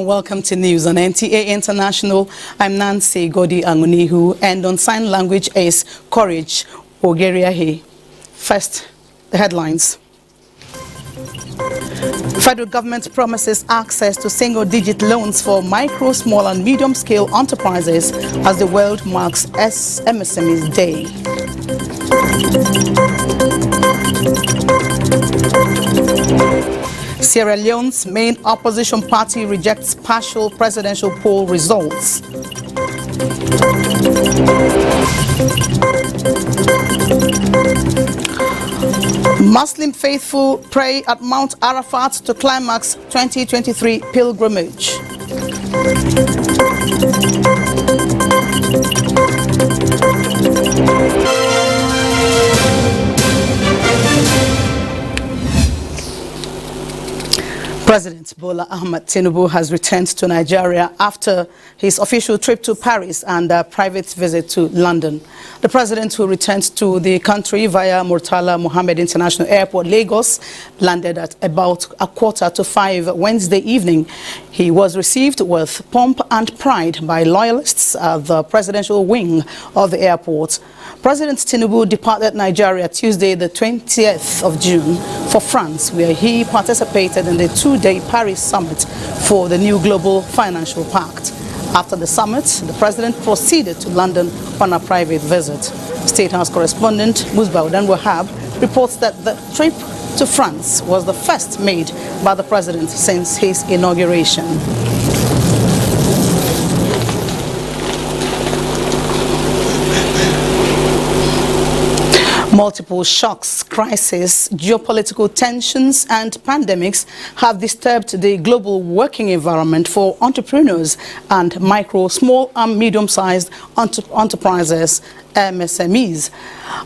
and welcome to News on NTA International. I'm Nancy Godi Angunihu, and on sign language is Courage Ogeriahe. First, the headlines. Federal government promises access to single-digit loans for micro, small and medium-scale enterprises as the world marks MSME's Day. Sierra Leone's main opposition party rejects partial presidential poll results. Muslim faithful pray at Mount Arafat to climax 2023 pilgrimage. President Bola Ahmed Tinubu has returned to Nigeria after his official trip to Paris and a private visit to London. The president, who returned to the country via Murtala Mohammed International Airport, Lagos, landed at about 4:45 Wednesday evening. He was received with pomp and pride by loyalists at the presidential wing of the airport. President Tinubu departed Nigeria Tuesday, the 20th of June, for France, where he participated in the two-day Paris summit for the new Global Financial Pact. After the summit, the president proceeded to London on a private visit. State House correspondent Musbaudan Wahab reports that the trip to France was the first made by the president since his inauguration. Multiple shocks, crises, geopolitical tensions and pandemics have disturbed the global working environment for entrepreneurs and micro, small and medium-sized enterprises, MSMEs.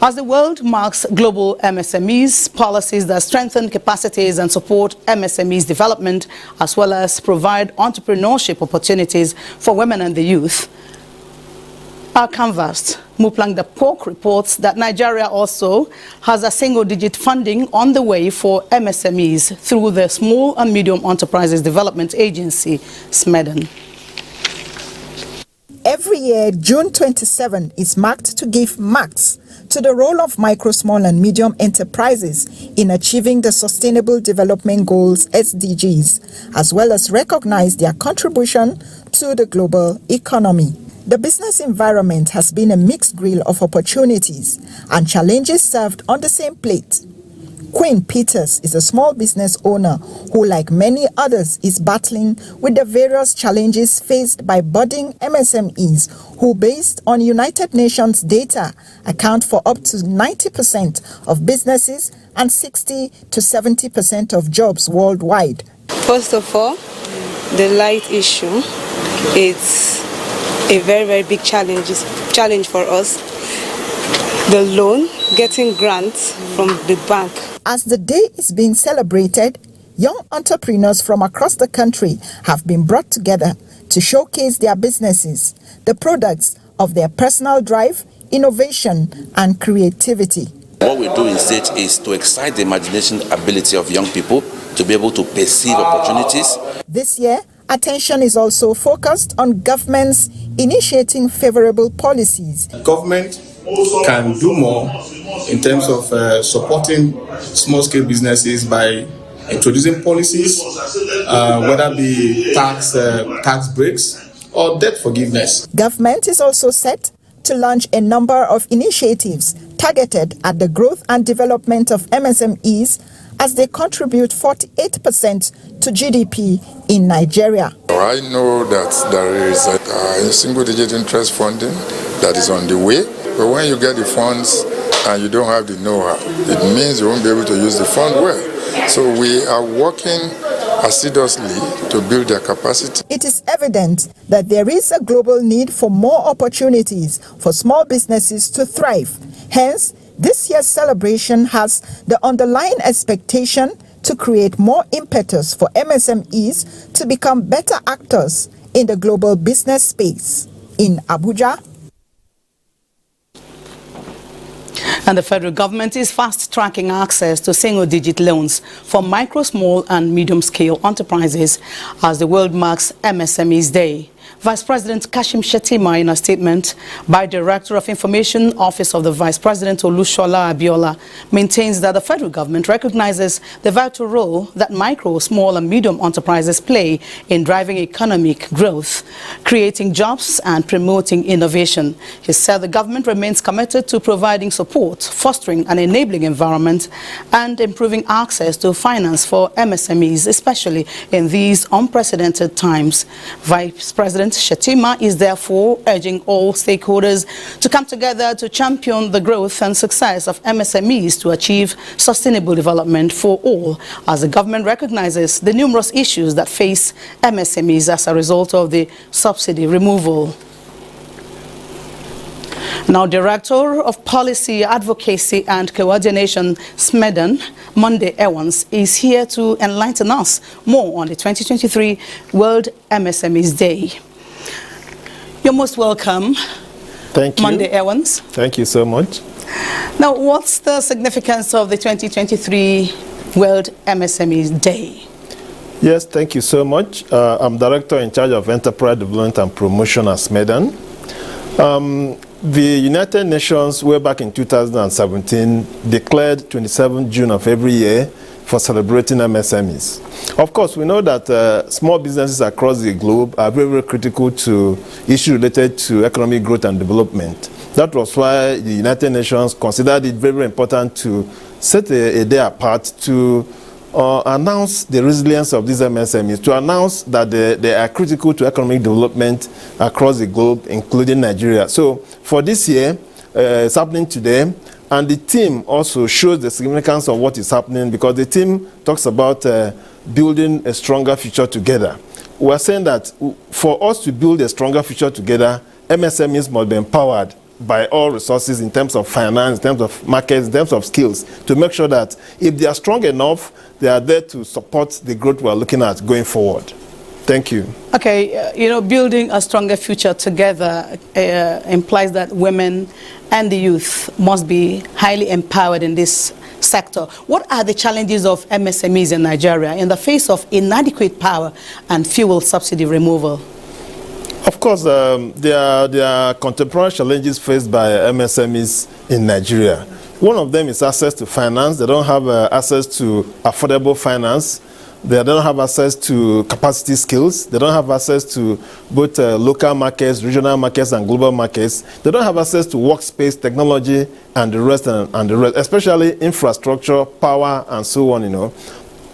As the world marks global MSMEs, policies that strengthen capacities and support MSMEs development, as well as provide entrepreneurship opportunities for women and the youth, are canvassed. Muplang Dapok reports that Nigeria also has a single-digit funding on the way for MSMEs through the Small and Medium Enterprises Development Agency, SMEDEN. Every year, June 27 is marked to give marks to the role of micro, small and medium enterprises in achieving the Sustainable Development Goals, SDGs, as well as recognize their contribution to the global economy. The business environment has been a mixed grill of opportunities and challenges served on the same plate. Queen Peters is a small business owner who, like many others, is battling with the various challenges faced by budding MSMEs who, based on United Nations data, account for up to 90% of businesses and 60 to 70% of jobs worldwide. First of all, the light issue, it's a very, very big challenge for us. The loan, getting grants from the bank. As the day is being celebrated, young entrepreneurs from across the country have been brought together to showcase their businesses, the products of their personal drive, innovation, and creativity. What we do instead is to excite the imagination ability of young people to be able to perceive opportunities. This year, attention is also focused on governments initiating favorable policies. Government can do more in terms of supporting small-scale businesses by introducing policies, whether it be tax breaks or debt forgiveness. Government is also set to launch a number of initiatives targeted at the growth and development of MSMEs as they contribute 48% to GDP in Nigeria. I know that there is a single-digit interest funding that is on the way, but when you get the funds and you don't have the know-how, it means you won't be able to use the fund well. So we are working assiduously to build their capacity. It is evident that there is a global need for more opportunities for small businesses to thrive. Hence, this year's celebration has the underlying expectation to create more impetus for MSMEs to become better actors in the global business space. In Abuja, And the federal government is fast-tracking access to single-digit loans for micro, small and medium-scale enterprises as the world marks MSMEs Day. Vice President Kashim Shatima, in a statement by Director of Information Office of the Vice President Olusola Abiola, maintains that the federal government recognizes the vital role that micro, small and medium enterprises play in driving economic growth, creating jobs and promoting innovation. He said the government remains committed to providing support, fostering an enabling environment and improving access to finance for MSMEs, especially in these unprecedented times. Vice President Shatima is therefore urging all stakeholders to come together to champion the growth and success of MSMEs to achieve sustainable development for all, as the government recognizes the numerous issues that face MSMEs as a result of the subsidy removal. Now, Director of Policy, Advocacy and Coordination, SMEDAN, Monday Evans, is here to enlighten us more on the 2023 World MSMEs Day. You're most welcome. Thank you. Monday Evans. Thank you so much. Now, what's the significance of the 2023 World MSMEs Day? Yes, thank you so much. I'm Director in charge of Enterprise Development and Promotion at SMEDAN. The United Nations, way back in 2017, declared 27 June of every year for celebrating MSMEs. Of course, we know that small businesses across the globe are very, very critical to issues related to economic growth and development. That was why the United Nations considered it very, very important to set a day apart to announce the resilience of these MSMEs, to announce that they are critical to economic development across the globe, including Nigeria. So for this year, it's happening today, and the theme also shows the significance of what is happening, because the theme talks about building a stronger future together. We are saying that for us to build a stronger future together, MSMEs must be empowered by all resources in terms of finance, in terms of markets, in terms of skills, to make sure that if they are strong enough, they are there to support the growth we are looking at going forward. Thank you. Okay, building a stronger future together implies that women and the youth must be highly empowered in this sector. What are the challenges of MSMEs in Nigeria in the face of inadequate power and fuel subsidy removal? Of course, there are contemporary challenges faced by MSMEs in Nigeria. One of them is access to finance. They don't have access to affordable finance. They don't have access to capacity skills. They don't have access to both local markets, regional markets, and global markets. They don't have access to workspace, technology, and the rest, especially infrastructure, power, and so on.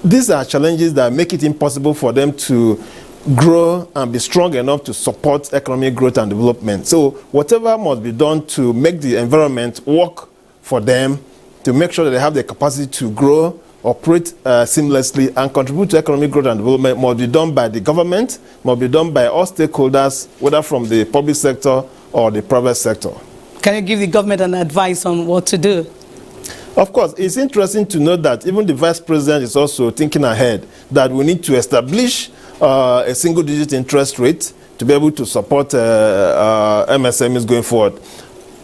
These are challenges that make it impossible for them to grow and be strong enough to support economic growth and development. So whatever must be done to make the environment work for them, to make sure that they have the capacity to grow, operate seamlessly, and contribute to economic growth and development must be done by the government, must be done by all stakeholders, whether from the public sector or the private sector. Can you give the government an advice on what to do? Of course, it's interesting to note that even the Vice President is also thinking ahead, that we need to establish a single-digit interest rate to be able to support MSMEs going forward.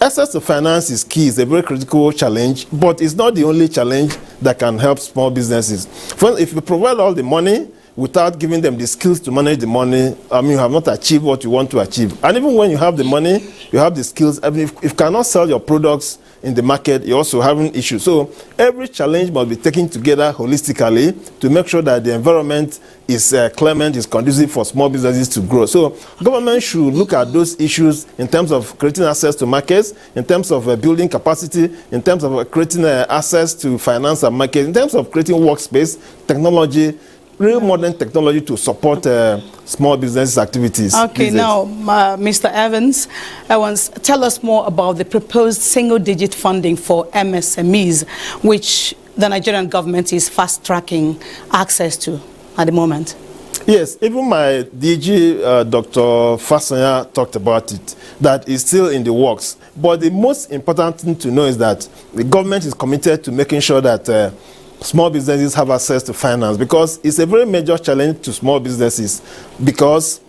Access to finance is key. It's a very critical challenge, but it's not the only challenge that can help small businesses. If you provide all the money without giving them the skills to manage the money, you have not achieved what you want to achieve. And even when you have the money, you have the skills, if you cannot sell your products in the market, you're also having issues. So every challenge must be taken together holistically to make sure that the environment is clement, is conducive for small businesses to grow. So government should look at those issues in terms of creating access to markets, in terms of building capacity, in terms of creating access to finance and market, in terms of creating workspace, technology, real modern technology to support small business activities. Okay, now, Mr. Evans, tell us more about the proposed single-digit funding for MSMEs, which the Nigerian government is fast-tracking access to at the moment. Yes, even my DG, Dr. Fasanya, talked about it, that is still in the works. But the most important thing to know is that the government is committed to making sure that small businesses have access to finance, because it's a very major challenge to small businesses. Because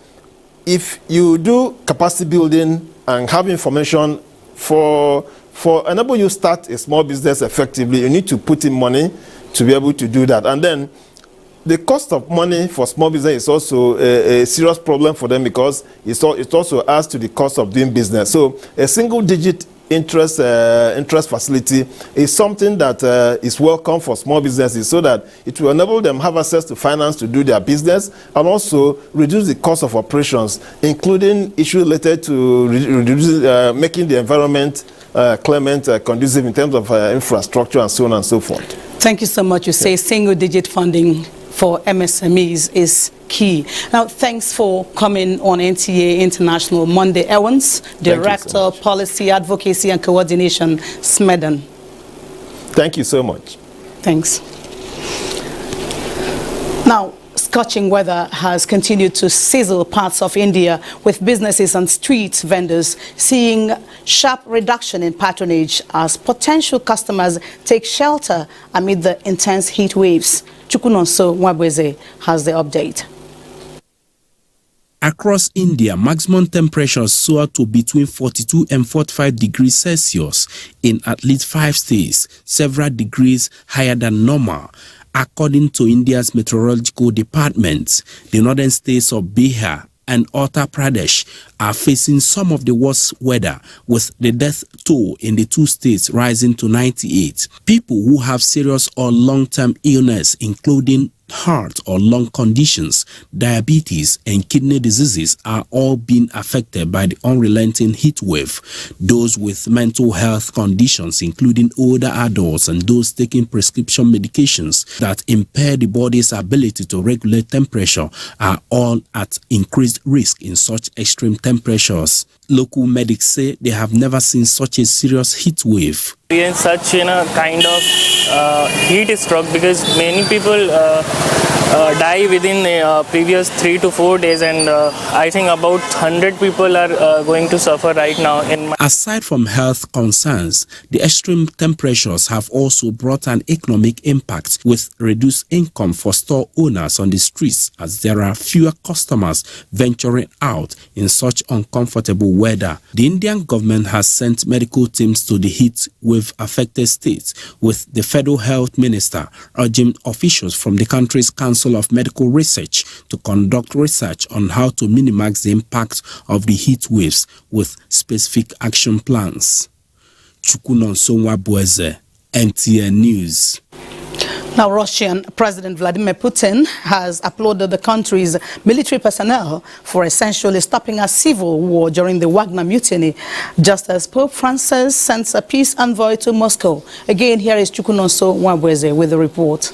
if you do capacity building and have information for enable you start a small business effectively, you need to put in money to be able to do that. And then the cost of money for small business is also a serious problem for them, because it also adds to the cost of doing business. So a single-digit interest facility is something that is welcome for small businesses, so that it will enable them have access to finance to do their business, and also reduce the cost of operations, including issues related to making the environment clement, conducive in terms of infrastructure and so on and so forth. Thank you so much. You say single-digit funding for MSMEs is key. Now, thanks for coming on NTA International. Monday Owens, Director, Policy, Advocacy and Coordination, Smeden. Thank you so much. Thanks. Now, scorching weather has continued to sizzle parts of India, with businesses and street vendors seeing sharp reduction in patronage as potential customers take shelter amid the intense heat waves. Chukunonso Nwabweze has the update. Across India, maximum temperatures soared to between 42 and 45 degrees Celsius in at least 5 states, several degrees higher than normal. According to India's meteorological department, the northern states of Bihar and Uttar Pradesh are facing some of the worst weather, with the death toll in the two states rising to 98. People who have serious or long-term illness, including heart or lung conditions, diabetes, and kidney diseases, are all being affected by the unrelenting heat wave. Those with mental health conditions, including older adults and those taking prescription medications that impair the body's ability to regulate temperature, are all at increased risk in such extreme temperatures. Local medics say they have never seen such a serious heat wave. We are in such kind of heat stroke because many people die within the previous 3 to 4 days, and I think about 100 people are going to suffer right now. Aside from health concerns, the extreme temperatures have also brought an economic impact, with reduced income for store owners on the streets, as there are fewer customers venturing out in such uncomfortable weather. The Indian government has sent medical teams to the heat wave affected states, with the federal health minister urging officials from the country's Council of Medical Research to conduct research on how to minimize the impact of the heat waves with specific action plans. Chukunonso Nwabweze, NTA News. Now, Russian President Vladimir Putin has applauded the country's military personnel for essentially stopping a civil war during the Wagner mutiny, just as Pope Francis sends a peace envoy to Moscow. Again, here is Chukunonso Nwabweze with the report.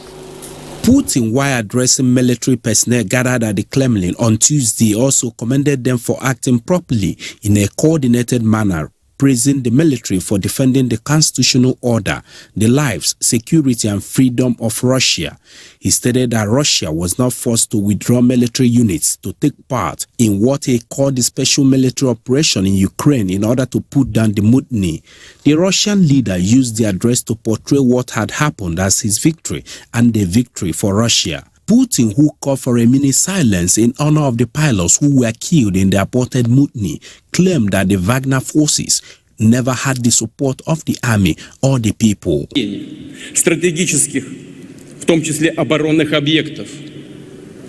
Putin, while addressing military personnel gathered at the Kremlin on Tuesday, also commended them for acting properly in a coordinated manner, praising the military for defending the constitutional order, the lives, security and freedom of Russia. He stated that Russia was not forced to withdraw military units to take part in what he called the special military operation in Ukraine in order to put down the mutiny. The Russian leader used the address to portray what had happened as his victory and a victory for Russia. Putin, who called for a minute silence in honor of the pilots who were killed in the aborted mutiny, claimed that the Wagner forces never had the support of the army or the people. Стратегических, в том числе оборонных объектов,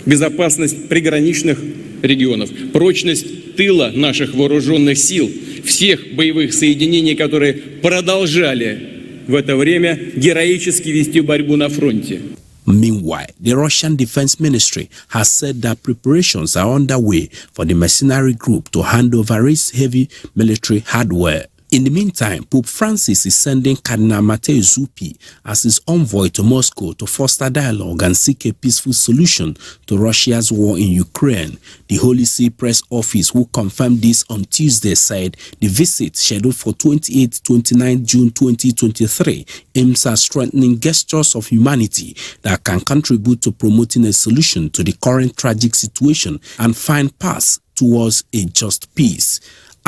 безопасность приграничных регионов, прочность тыла наших вооруженных сил, всех боевых соединений, которые продолжали в это время героически вести борьбу на фронте. Meanwhile, the Russian Defense Ministry has said that preparations are underway for the mercenary group to hand over its heavy military hardware. In the meantime, Pope Francis is sending Cardinal Matteo Zuppi as his envoy to Moscow to foster dialogue and seek a peaceful solution to Russia's war in Ukraine. The Holy See Press Office, who confirmed this on Tuesday, said the visit, scheduled for 28-29 June 2023, aims at strengthening gestures of humanity that can contribute to promoting a solution to the current tragic situation and find paths towards a just peace.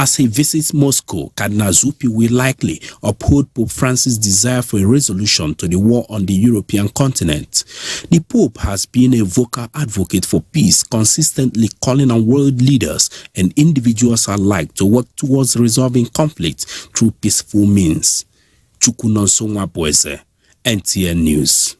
As he visits Moscow, Cardinal Zuppi will likely uphold Pope Francis' desire for a resolution to the war on the European continent. The Pope has been a vocal advocate for peace, consistently calling on world leaders and individuals alike to work towards resolving conflict through peaceful means. Chukunonsonwa Boise, NTA News.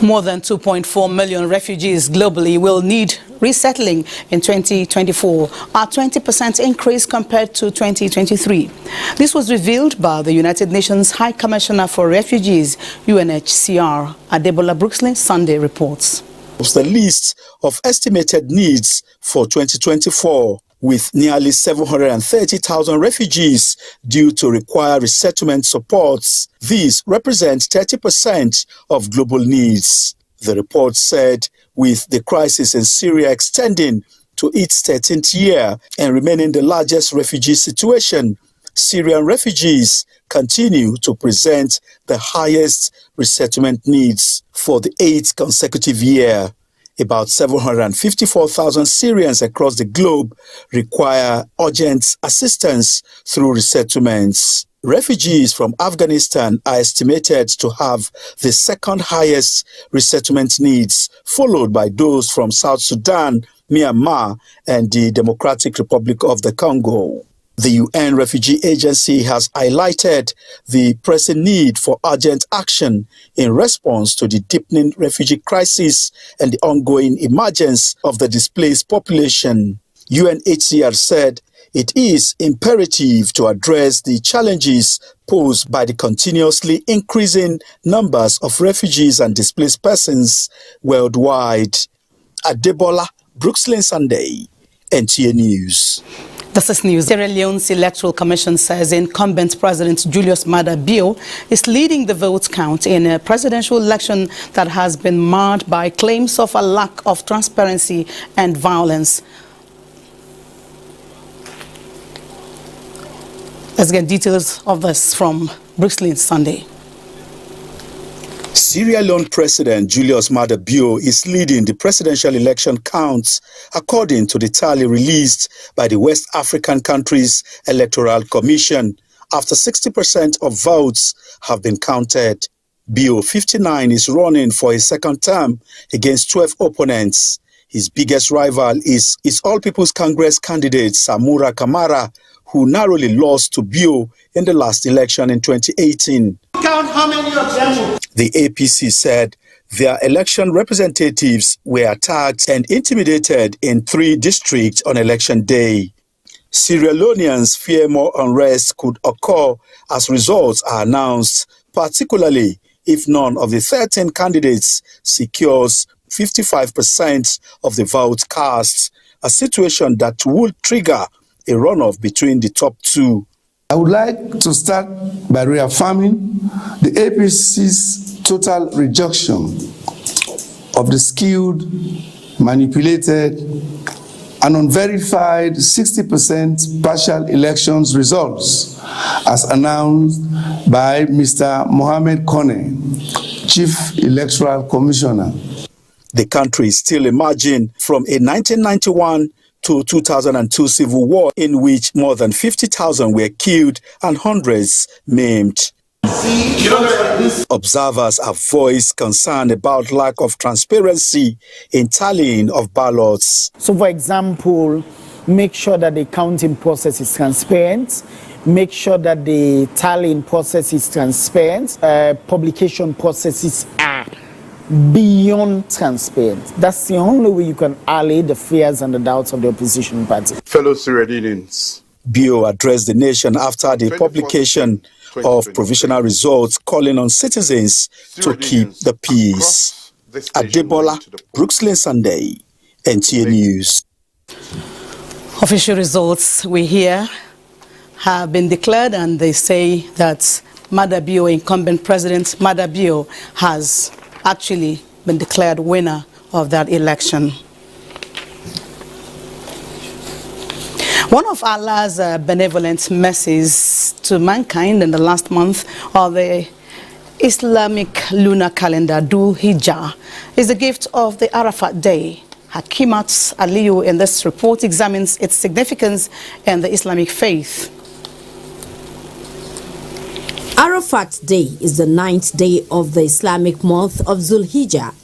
More than 2.4 million refugees globally will need resettling in 2024, a 20% increase compared to 2023. This was revealed by the United Nations High Commissioner for Refugees, UNHCR. Bola Sunday reports. The list of estimated needs for 2024, with nearly 730,000 refugees due to require resettlement supports. These represent 30% of global needs. The report said with the crisis in Syria extending to its 13th year and remaining the largest refugee situation, Syrian refugees continue to present the highest resettlement needs for the 8th consecutive year. About 754,000 Syrians across the globe require urgent assistance through resettlements. Refugees from Afghanistan are estimated to have the second highest resettlement needs, followed by those from South Sudan, Myanmar, and the Democratic Republic of the Congo. The UN Refugee Agency has highlighted the pressing need for urgent action in response to the deepening refugee crisis and the ongoing emergence of the displaced population. UNHCR said it is imperative to address the challenges posed by the continuously increasing numbers of refugees and displaced persons worldwide. Bola Sunday, NTA News. This is news. Sierra Leone's Electoral Commission says incumbent President Julius Maada Bio is leading the vote count in a presidential election that has been marred by claims of a lack of transparency and violence. Let's get details of this from Brooklyn Sunday. Sierra Leone President Julius Maada Bio is leading the presidential election counts according to the tally released by the West African country's Electoral Commission. After 60% of votes have been counted, Bio, 59, is running for his second term against 12 opponents. His biggest rival is All People's Congress candidate Samura Kamara, who narrowly lost to Bio in the last election in 2018. Count how many of them? The APC said their election representatives were attacked and intimidated in 3 districts on election day. Sierra Leoneans fear more unrest could occur as results are announced, particularly if none of the 13 candidates secures 55% of the vote cast, a situation that would trigger a runoff between the top 2. I would like to start by reaffirming the APC's total rejection of the skewed, manipulated, and unverified 60% partial elections results as announced by Mr. Mohamed Kone, Chief Electoral Commissioner. The country is still emerging from a 1991 to 2002 civil war in which more than 50,000 were killed and hundreds maimed. Observers have voiced concern about lack of transparency in tallying of ballots. So, for example, make sure that the counting process is transparent, make sure that the tallying process is transparent, publication processes are beyond transparent. That's the only way you can allay the fears and the doubts of the opposition party. Fellow Sierra-Leoneans, Bio addressed the nation after the publication of provisional results calling on citizens to keep the peace. Bola Sunday, NTA News. Official results we hear have been declared, and they say that Maada Bio, incumbent President Maada Bio, has actually been declared winner of that election. One of Allah's benevolent mercies to mankind in the last month of the Islamic lunar calendar, Dhul Hijjah, is the gift of the Arafat Day. Hakimat Aliyu in this report examines its significance in the Islamic faith. Arafat Day is the 9th day of the Islamic month of Zulhijjah.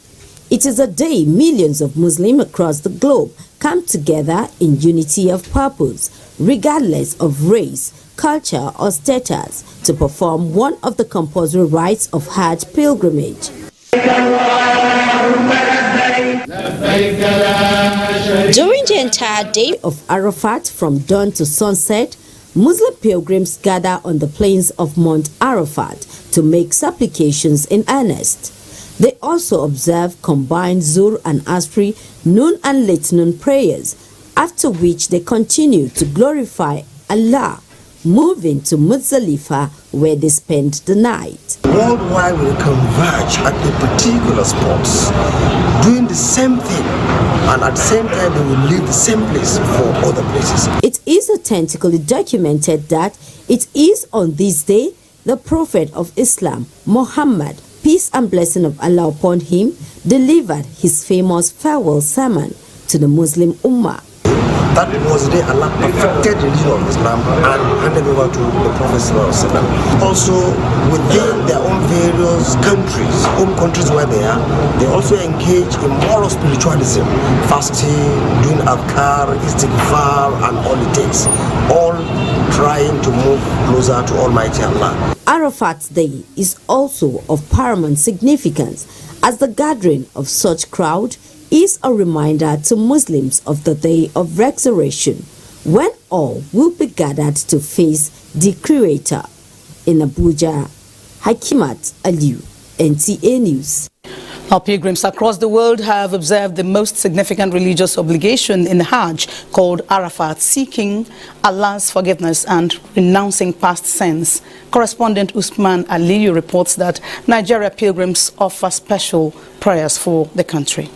It is a day millions of Muslims across the globe come together in unity of purpose, regardless of race, culture or status, to perform one of the compulsory rites of Hajj pilgrimage. During the entire day of Arafat, from dawn to sunset, Muslim pilgrims gather on the plains of Mount Arafat to make supplications in earnest. They also observe combined Zuhr and Asri, noon and late noon prayers, after which they continue to glorify Allah, moving to Muzdalifah, where they spend the night. Worldwide will converge at the particular spots, doing the same thing, and at the same time they will leave the same place for other places. It is authentically documented that it is on this day the Prophet of Islam, Muhammad, peace and blessing of Allah upon him, delivered his famous farewell sermon to the Muslim Ummah. That was the day Allah perfected the religion of Islam and handed over to the Prophet. Also, within their own various countries, home countries where they are, they also engage in moral spiritualism, fasting, doing adhkar, istighfar, and all it takes, all trying to move closer to Almighty Allah. Arafat's Day is also of paramount significance, as the gathering of such crowd is a reminder to Muslims of the day of resurrection, when all will be gathered to face the Creator. In Abuja, Hakimat Aliyu, NTA News. Our pilgrims across the world have observed the most significant religious obligation in Hajj, called Arafat, seeking Allah's forgiveness and renouncing past sins. Correspondent Usman Aliyu reports that Nigeria pilgrims offer special prayers for the country.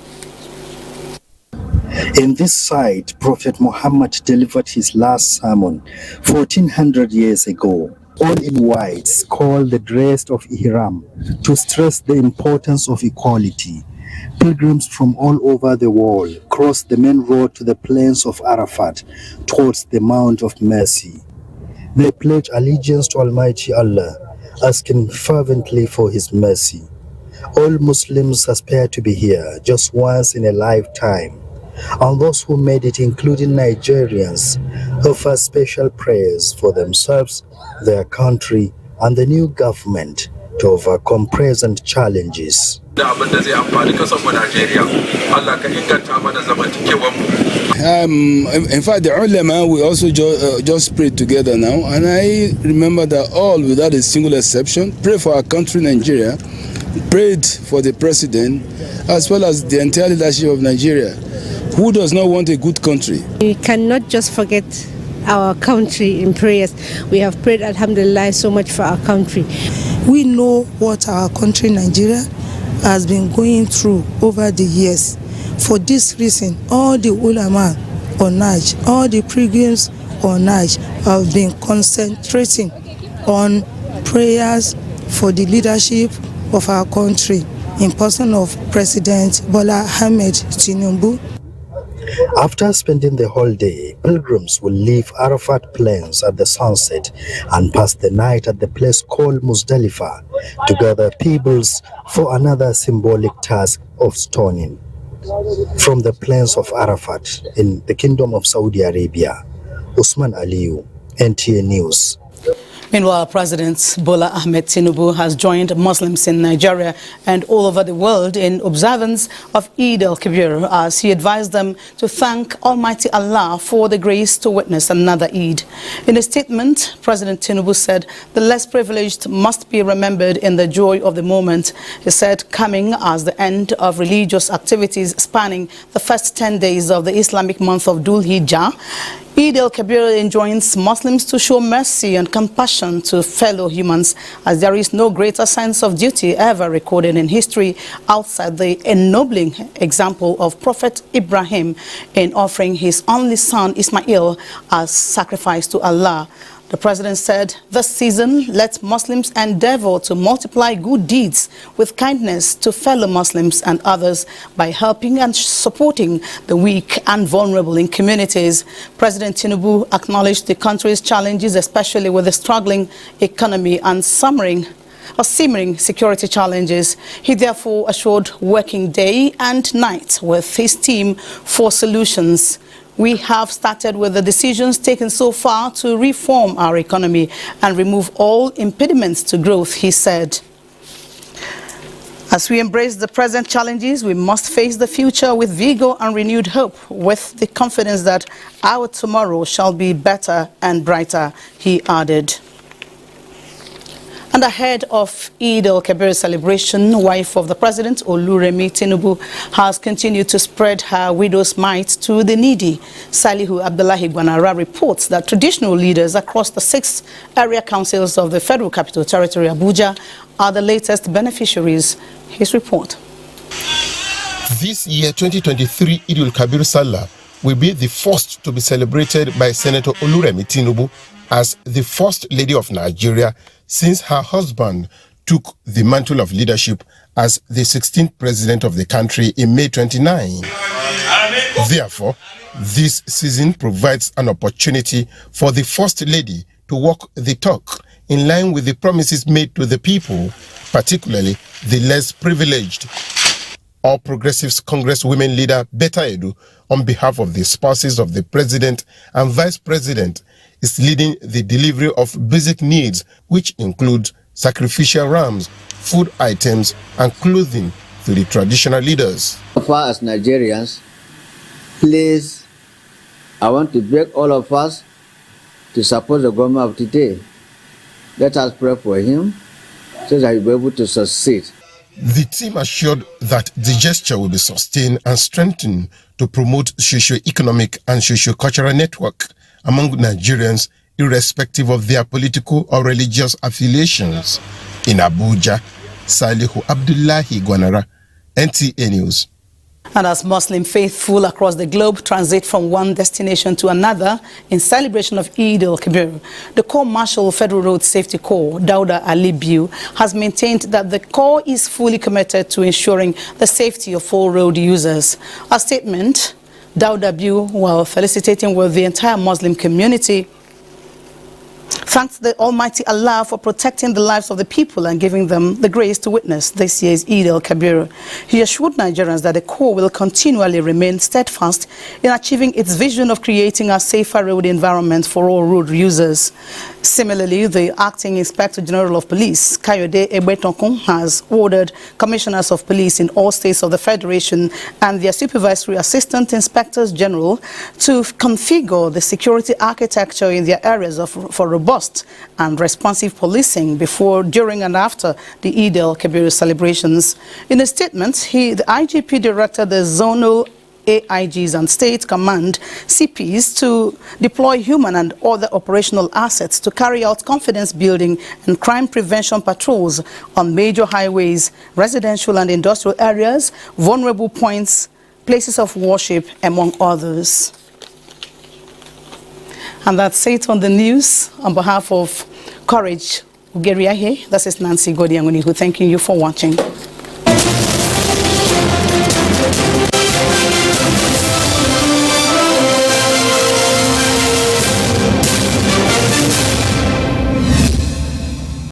In this site, Prophet Muhammad delivered his last sermon 1400 years ago, all in whites, called the dress of Ihram, to stress the importance of equality. Pilgrims from all over the world cross the main road to the plains of Arafat towards the Mount of Mercy. They pledge allegiance to Almighty Allah, asking fervently for His mercy. All Muslims aspire to be here just once in a lifetime, and those who made it, including Nigerians, offer special prayers for themselves, their country, and the new government to overcome present challenges. In fact, the ulama, we also just prayed together now, and I remember that all, without a single exception, pray for our country, Nigeria, prayed for the president, as well as the entire leadership of Nigeria. Who does not want a good country? We cannot just forget our country in prayers. We have prayed, alhamdulillah, so much for our country. We know what our country, Nigeria, has been going through over the years. For this reason, all the ulama on Hajj, all the pilgrims on Hajj have been concentrating on prayers for the leadership of our country in person of President Bola Ahmed Tinubu. After spending the whole day, pilgrims will leave Arafat Plains at the sunset and pass the night at the place called Muzdalifah to gather pebbles for another symbolic task of stoning. From the plains of Arafat in the Kingdom of Saudi Arabia, Usman Aliyu, NTA News. Meanwhile, President Bola Ahmed Tinubu has joined Muslims in Nigeria and all over the world in observance of Eid al-Kabir, as he advised them to thank Almighty Allah for the grace to witness another Eid. In a statement, President Tinubu said the less privileged must be remembered in the joy of the moment. He said, coming as the end of religious activities spanning the first 10 days of the Islamic month of Dhul Hijjah, Eid al-Kabir enjoins Muslims to show mercy and compassion to fellow humans, as there is no greater sense of duty ever recorded in history outside the ennobling example of Prophet Ibrahim in offering his only son Ismail as sacrifice to Allah. The president said this season, let Muslims endeavor to multiply good deeds with kindness to fellow Muslims and others by helping and supporting the weak and vulnerable in communities. President Tinubu acknowledged the country's challenges, especially with the struggling economy and simmering security challenges. He therefore assured working day and night with his team for solutions. We have started with the decisions taken so far to reform our economy and remove all impediments to growth, he said. As we embrace the present challenges, we must face the future with vigor and renewed hope, with the confidence that our tomorrow shall be better and brighter, he added. And ahead of Eid al-Kabir celebration, wife of the president, Oluremi Tinubu, has continued to spread her widow's mite to the needy. Salihu Abdullahi Gwanara reports that traditional leaders across the 6 area councils of the Federal Capital Territory, Abuja, are the latest beneficiaries. His report. This year, 2023 Eid al-Kabir Salah will be the first to be celebrated by Senator Oluremi Tinubu as the First Lady of Nigeria since her husband took the mantle of leadership as the 16th president of the country in May 29. Therefore, this season provides an opportunity for the First Lady to walk the talk in line with the promises made to the people, particularly the less privileged. All Progressives Congress women leader Beta Edu, on behalf of the spouses of the president and vice president, is leading the delivery of basic needs, which include sacrificial rams, food items, and clothing to the traditional leaders. So far as Nigerians, please, I want to beg all of us to support the government of today. Let us pray for him so that he will be able to succeed. The team assured that the gesture will be sustained and strengthened to promote socio-economic and socio-cultural network among Nigerians, irrespective of their political or religious affiliations. In Abuja, Salihu Abdullahi Gwanara, NTA News. And as Muslim faithful across the globe transit from one destination to another in celebration of Eid al-Kabir, the Corps Marshal Federal Road Safety Corps, Dauda Ali Biu, has maintained that the Corps is fully committed to ensuring the safety of all road users. A statement, Dauda Biu, while felicitating with the entire Muslim community, thanks the Almighty Allah for protecting the lives of the people and giving them the grace to witness this year's Eid al-Kabir. He assured Nigerians that the Corps will continually remain steadfast in achieving its vision of creating a safer road environment for all road users. Similarly, the Acting Inspector General of Police, Kayode Egbetonkun, has ordered commissioners of police in all states of the Federation and their supervisory assistant inspectors general to configure the security architecture in their areas for robust and responsive policing before, during and after the Eid al-Kabir celebrations. In a statement, the IGP directed the zonal AIGs and state command CPs to deploy human and other operational assets to carry out confidence building and crime prevention patrols on major highways, residential and industrial areas, vulnerable points, places of worship, among others. And that's it on the news. On behalf of Courage Ugeriahe, this is Nancy Godiangunihu, thanking you for watching.